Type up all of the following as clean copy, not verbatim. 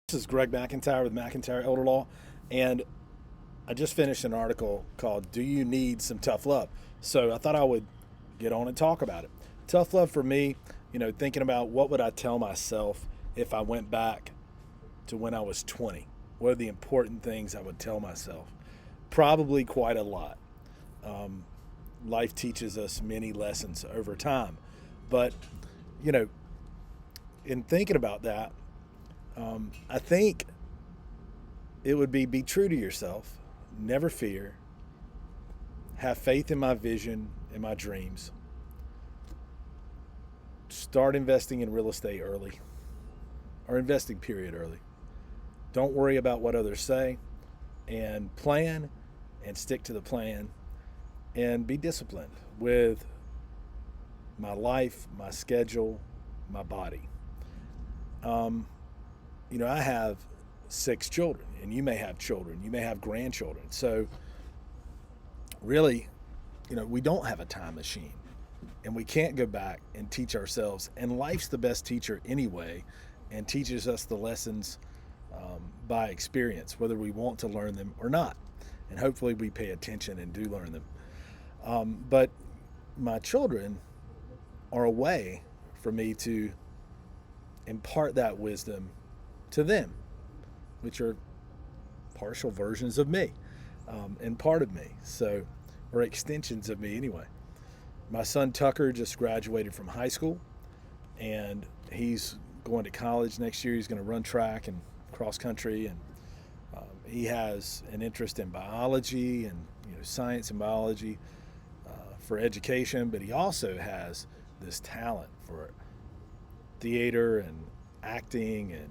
This is Greg McIntyre with McIntyre Elder Law, and I just finished an article called "Do You Need Some Tough Love?" So I thought I would get on and talk about it. Tough love for me, thinking about what would I tell myself if I went back to when I was 20. What are the important things I would tell myself? Probably quite a lot. Um, Life teaches us many lessons over time, but you know, in thinking about that, I think it would be true to yourself, never fear, have faith in my vision and my dreams, start investing in real estate early, or investing period early. Don't worry about what others say, and plan and stick to the plan, and be disciplined with my life, my schedule, my body. Um, I have 6 children, and you may have children, you may have grandchildren. So, really, we don't have a time machine, and we can't go back and teach ourselves. And life's the best teacher anyway, and teaches us the lessons by experience, whether we want to learn them or not. And hopefully, we pay attention and do learn them. But my children are a way for me to impart that wisdom to them, which are partial versions of me, and part of me. So, or extensions of me anyway. My son Tucker just graduated from high school, and he's going to college next year. He's going to run track and cross country, and he has an interest in biology and science and biology for education, but he also has this talent for theater and acting and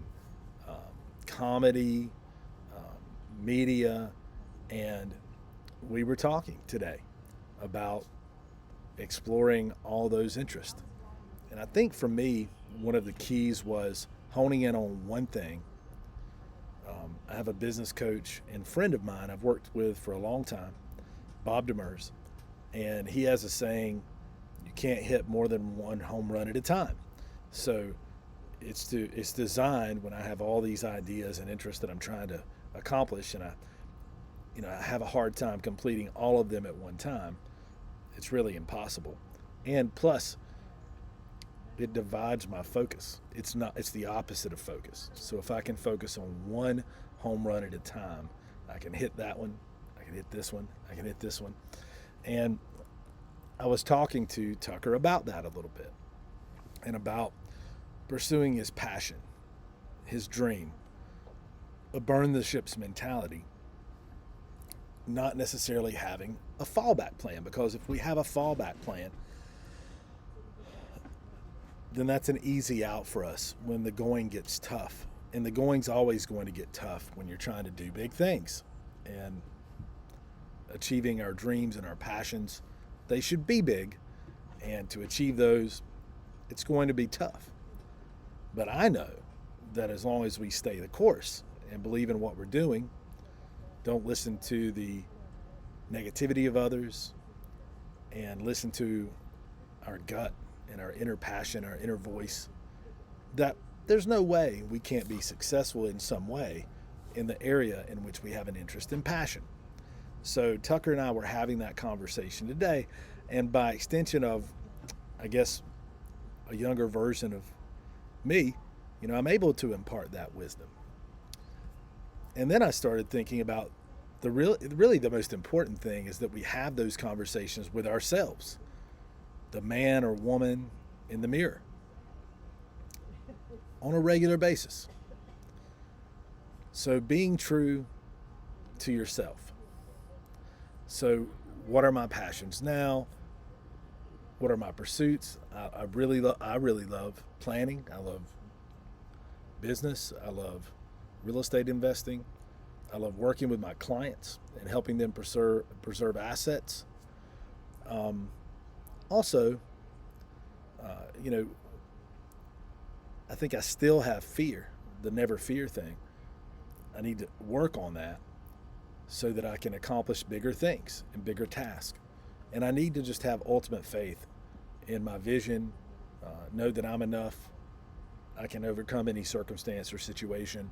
comedy, media, and we were talking today about exploring all those interests. And I think for me, one of the keys was honing in on one thing. I have a business coach and friend of mine I've worked with for a long time, Bob Demers, and he has a saying, you can't hit more than one home run at a time. So it's designed when I have all these ideas and interests that I'm trying to accomplish, and I have a hard time completing all of them at one time. It's really impossible. And plus, it divides my focus. It's the opposite of focus. So if I can focus on one home run at a time, I can hit that one, I can hit this one, I can hit this one. And I was talking to Tucker about that a little bit, and about pursuing his passion, his dream, a burn the ships mentality, not necessarily having a fallback plan. Because if we have a fallback plan, then that's an easy out for us when the going gets tough. And the going's always going to get tough when you're trying to do big things. And achieving our dreams and our passions, they should be big. And to achieve those, it's going to be tough. But I know that as long as we stay the course and believe in what we're doing, don't listen to the negativity of others, and listen to our gut and our inner passion, our inner voice, that there's no way we can't be successful in some way in the area in which we have an interest and passion. So Tucker and I were having that conversation today, and by extension of, I guess, a younger version of me, I'm able to impart that wisdom. And then I started thinking about really the most important thing is that we have those conversations with ourselves, the man or woman in the mirror, on a regular basis. So being true to yourself. So what are my passions now? What are my pursuits? I really love planning. I love business. I love real estate investing. I love working with my clients and helping them preserve assets. Also, I think I still have fear, the never fear thing. I need to work on that so that I can accomplish bigger things and bigger tasks. And I need to just have ultimate faith in my vision, know that I'm enough. I can overcome any circumstance or situation,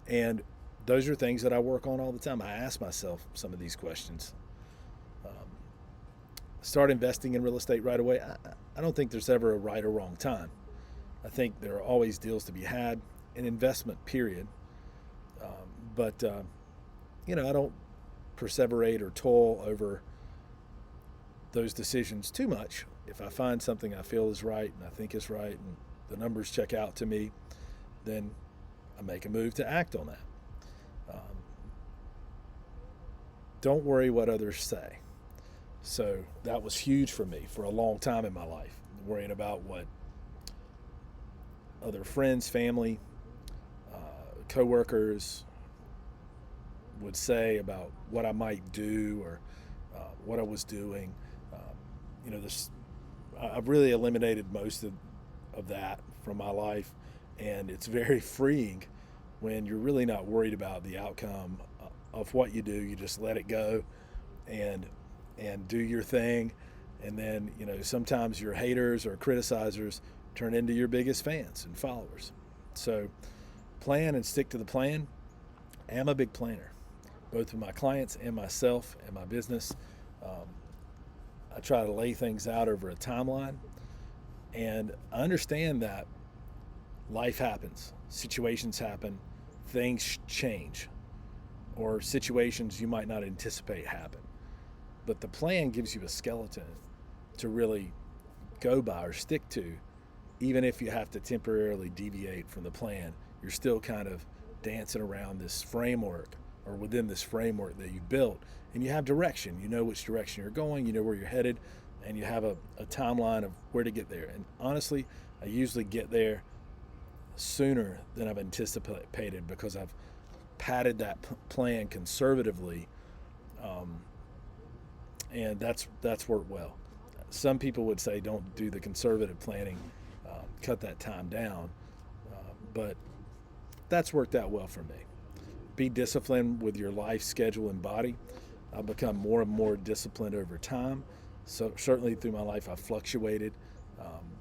And those are things that I work on all the time. I ask myself some of these questions. Start investing in real estate right away. I don't think there's ever a right or wrong time. I think there are always deals to be had, an investment period. But I don't perseverate or toil over those decisions too much. If I find something I feel is right and I think is right and the numbers check out to me, then I make a move to act on that. Don't worry what others say. So that was huge for me for a long time in my life, worrying about what other friends, family, coworkers would say about what I might do or what I was doing. I've really eliminated most of that from my life, and it's very freeing when you're really not worried about the outcome of what you do. You just let it go and do your thing, and then sometimes your haters or criticizers turn into your biggest fans and followers. So plan and stick to the plan. I'm a big planner, both with my clients and myself and my business. I try to lay things out over a timeline, and I understand that life happens, situations happen, things change, or situations you might not anticipate happen. But the plan gives you a skeleton to really go by or stick to. Even if you have to temporarily deviate from the plan, you're still kind of dancing around this framework, or within this framework that you built, and you have direction. You know which direction you're going, you know where you're headed, and you have a timeline of where to get there. And honestly, I usually get there sooner than I've anticipated because I've padded that plan conservatively, and that's worked well. Some people would say don't do the conservative planning, cut that time down, but that's worked out well for me. Be disciplined with your life schedule and body. I've become more and more disciplined over time. So certainly through my life I've fluctuated,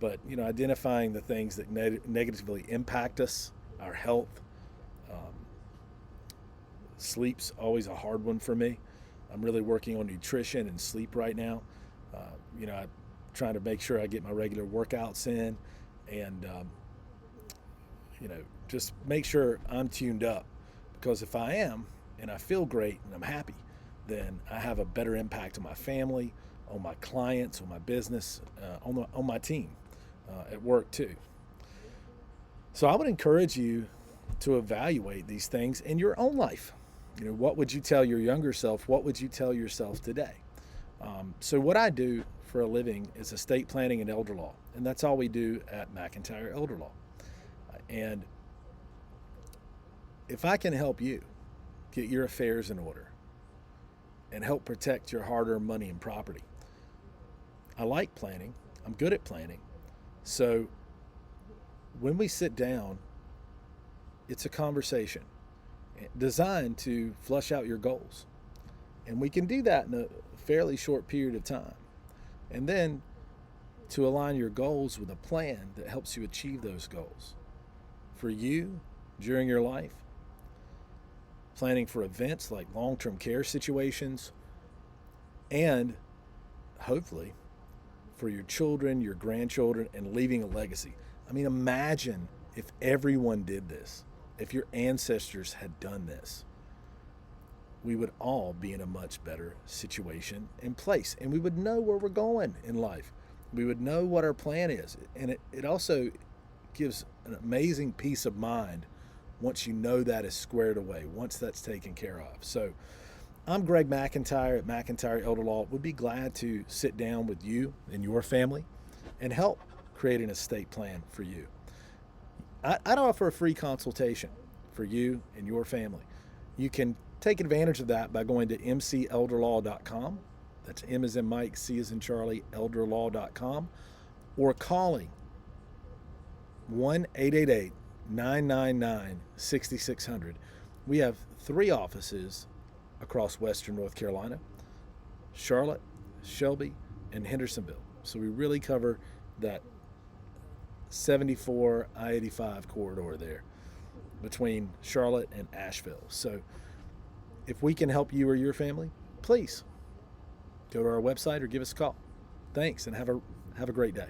but identifying the things that negatively impact us, our health. Sleep's always a hard one for me. I'm really working on nutrition and sleep right now. I'm trying to make sure I get my regular workouts in, and just make sure I'm tuned up, because if I am and I feel great and I'm happy, then I have a better impact on my family, on my clients, on my business, on my team, at work too. So I would encourage you to evaluate these things in your own life. What would you tell your younger self? What would you tell yourself today? So what I do for a living is estate planning and elder law, and that's all we do at McIntyre Elder Law. And if I can help you get your affairs in order and help protect your hard-earned money and property, I like planning. I'm good at planning. So when we sit down, it's a conversation designed to flush out your goals. And we can do that in a fairly short period of time. And then to align your goals with a plan that helps you achieve those goals. For you, during your life, planning for events like long-term care situations, and hopefully for your children, your grandchildren, and leaving a legacy. I mean, imagine if everyone did this, if your ancestors had done this. We would all be in a much better situation and place, and we would know where we're going in life. We would know what our plan is, and it also gives an amazing peace of mind once you know that is squared away, once that's taken care of. So I'm Greg McIntyre at McIntyre Elder Law. Would be glad to sit down with you and your family and help create an estate plan for you. I'd offer a free consultation for you and your family. You can take advantage of that by going to mcelderlaw.com. That's M as in Mike, C as in Charlie, elderlaw.com, or calling 1-888-999-6600. We have 3 offices across Western North Carolina: Charlotte, Shelby, and Hendersonville. So we really cover that 74 I-85 corridor there. between Charlotte and Asheville. So if we can help you or your family, please go to our website or give us a call. Thanks, and have a great day.